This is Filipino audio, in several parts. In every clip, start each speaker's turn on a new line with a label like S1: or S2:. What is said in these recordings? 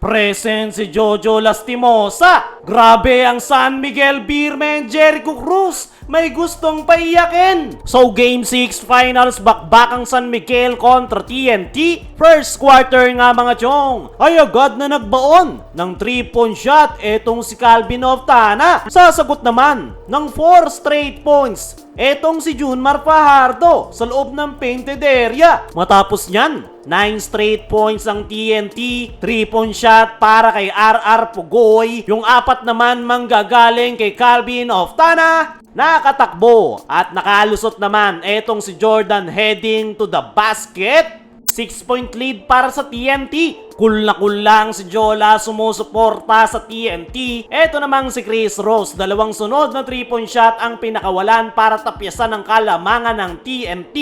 S1: present si Jojo Lastimosa. Grabe ang San Miguel Beerman Jericho Cruz. May gustong paiyakin. So Game 6 Finals, bakbak ang San Miguel kontra TNT. First quarter nga mga chong, ay agad na nagbaon ng 3-point shot etong si Calvin Oftana. Sasagot naman ng 4 straight points etong si Junmar Fajardo sa loob ng painted area. Matapos nyan, 9 straight points ang TNT, 3-point shot para kay RR Pugoy. Yung 4 naman manggagaling kay Calvin Oftana. Nakatakbo at nakalusot naman etong si Jordan heading to the basket. 6-point lead para sa TNT. Cool na cool lang si Jola sumusuporta sa TNT. Eto namang si Chris Rose, dalawang sunod na 3-point shot ang pinakawalan para tapyasan ang kalamangan ng TNT.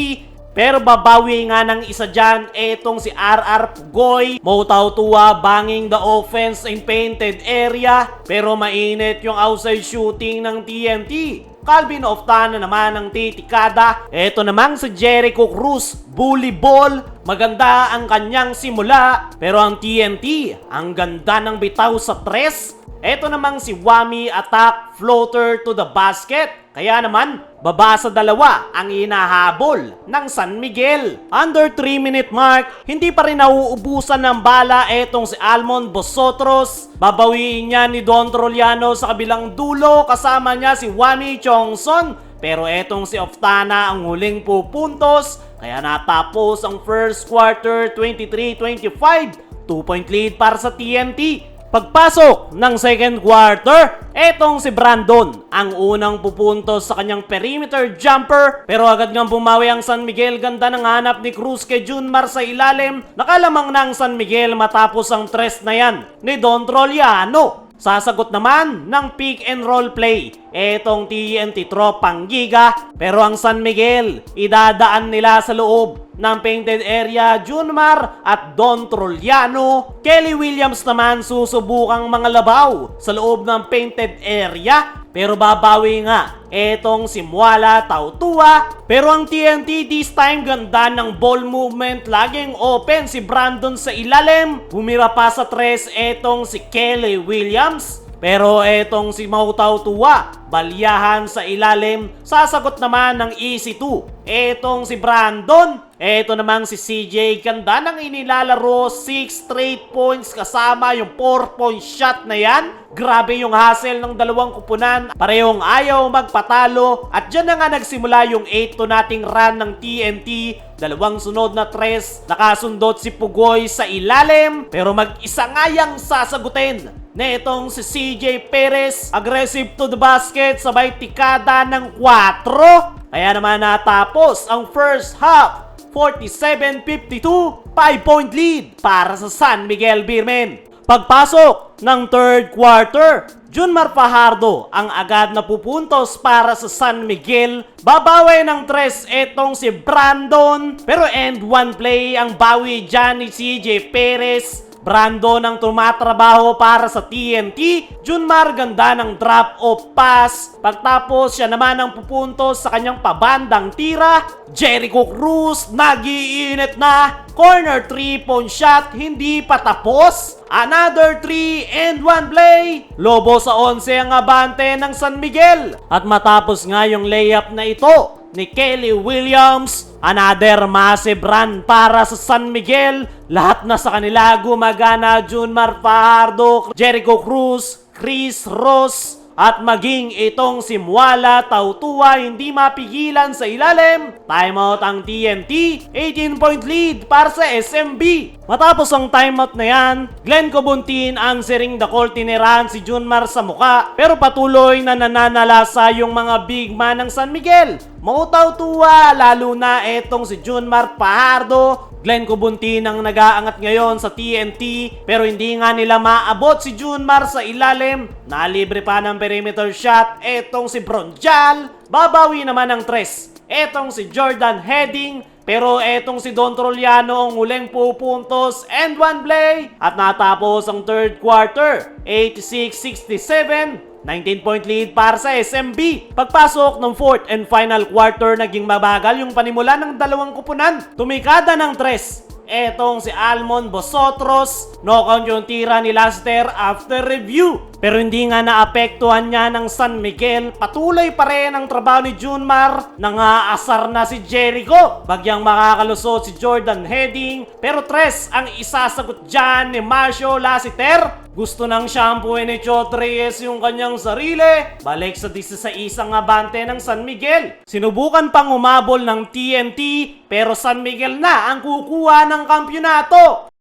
S1: Pero babawi nga ng isa dyan, etong si RR Pugoy. Moutaw tuwa banging the offense in painted area. Pero mainit yung outside shooting ng TNT. Calvin Oftana naman ang titikada. Eto namang si Jericho Cruz, bully ball. Maganda ang kanyang simula. Pero ang TNT, ang ganda ng bitaw sa tres. Eto namang si Wami attack floater to the basket. Kaya naman, baba sa dalawa ang inahabol ng San Miguel. Under 3-minute mark, hindi pa rin nauubusan ng bala etong si Almond Bosotros. Babawiin niya ni Don Troliano sa kabilang dulo, kasama niya si Wami Chongson. Pero etong si Oftana ang huling pupuntos, kaya natapos ang first quarter 23-25. 2-point lead para sa TNT. Pagpasok ng second quarter, etong si Brandon ang unang pupuntos sa kanyang perimeter jumper. Pero agad ngang bumawi ang San Miguel. Ganda ng hanap ni Cruz kay Junmar sa ilalim. Nakalamang ng San Miguel matapos ang tres na yan ni Don Troliano. Sasagot naman ng pick and roll play etong TNT tropang giga. Pero ang San Miguel, idadaan nila sa loob ng painted area Junmar at Don Troliano. Kelly Williams naman susubukang mga labaw sa loob ng painted area. Pero babawi nga etong si Muala Tautua. Pero ang TNT this time ganda ng ball movement. Laging open si Brandon sa ilalim. Bumira pa sa tres etong si Kelly Williams. Pero etong si Mautaw Tuwa, balyahan sa ilalim. Sasagot naman ng easy 2 etong si Brandon. Eto namang si CJ, ganda ng inilalaro. 6 straight points kasama yung 4-point shot na yan. Grabe yung hustle ng dalawang kupunan. Parehong ayaw magpatalo. At dyan na nga nagsimula yung 8-2 nating run ng TNT. Dalawang sunod na tres. Nakasundot si Pugoy sa ilalim. Pero mag-isa nga yang sasagutin na itong si CJ Perez. Aggressive to the basket, sabay tikada ng 4. Kaya naman natapos ang first half 47-52, 5-point lead para sa San Miguel Beerman. Pagpasok ng third quarter, Junmar Fajardo ang agad na pupuntos para sa San Miguel. Babawi ng tres etong si Brandon. Pero end one play ang bawi dyan ni CJ Perez. Brandon ang tumatrabaho para sa TNT. Junmar ganda ng drop-off pass. Pagtapos siya naman ang pupuntos sa kanyang pabandang tira. Jericho Cruz nagiinit na. Corner 3-point shot, hindi pa tapos. Another 3 and 1 play. Lobo sa 11 ang abante ng San Miguel. At matapos nga yung layup na ito ni Kelly Williams, another massive run para sa San Miguel. Lahat na sa kanila gumagana. Junmar Fajardo, Jericho Cruz, Chris Ross, at maging itong si Muala Tautua hindi mapigilan sa ilalim. Timeout ang TNT. 18-point lead para sa SMB. Matapos ang timeout na yan, Glenn Cobuntin answering the call, tiniran si Junmar sa muka. Pero patuloy na nananalasa yung mga big man ng San Miguel. Mautaw tuwa, lalo na etong si Junmar Fajardo. Glenn Cobuntin ang nag-aangat ngayon sa TNT. Pero hindi nga nila maabot si Junmar sa ilalim. Nalibre pa ng perimeter shot etong si Bronjal. Babawi naman ng tres etong si Jordan heading. Pero etong si Don Troliano ang huling pupuntos and one play. At natapos ang third quarter 86-67. 19-point lead para sa SMB. Pagpasok ng fourth and final quarter, naging mabagal yung panimula ng dalawang kupunan. Tumikada ng tres etong si Almon Bosotros, knockout yung tira ni Laster after review. Pero hindi nga naapektuhan niya ng San Miguel, patuloy pa rin ang trabaho ni Junmar, nangaasar na si Jericho, bagyang makakalusot si Jordan Heading, pero tres ang isasagot dyan ni Marcio Lassiter. Gusto nang shampooin ni Chot Reyes yung kanyang sarili, balik sa 16 abante ng San Miguel. Sinubukan pang umabol ng TNT, pero San Miguel na ang kukuha ng kampyonato.